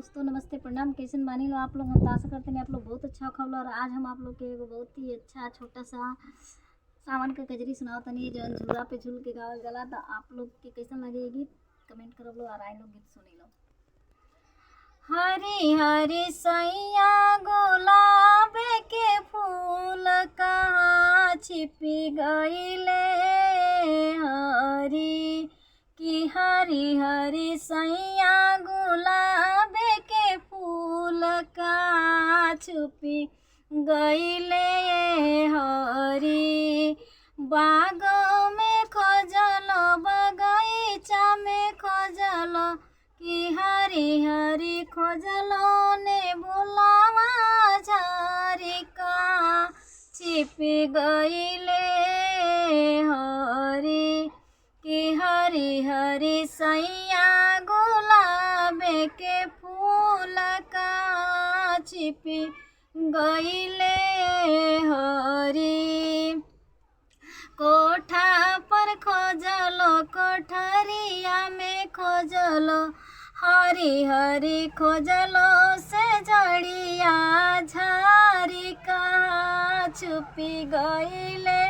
दोस्तों नमस्ते प्रणाम। कैसे बानी लो आप लोग। हम तो आशा करते हैं आप लोग बहुत अच्छा खबर। और आज हम आप लोग के एगो बहुत ही अच्छा छोटा सा सावन का कजरी सुनाओ तनी जौन झूला पे झूल के गावल जाला। तो आप लोग के कैसन लगे ये गीत कमेंट करब लो और आई लोग गीत सुनी लो। हरी हरी सैया गुलाब के फूल कहाँ छिपी गईले हरी कि हरी हरी सैया गुलाब के फूल कहाँ छुपी गईले हरी। बाग में खोजलो बगीचा में खोजलो कि हरी हरी खोजलो ने बुलावा झारी का छिपी गईले हरी कि हरी हरी सैया गुलाब के फूल का छिपी गईले हरी। कोठा पर खोजलो कोठरिया में खोजलो हरी हरी खोजलो से जड़िया झारी कहाँ छुपी गईले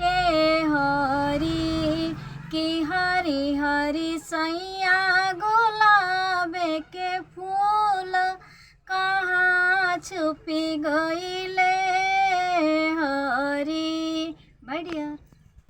हे हरी कि हरी हरी सैया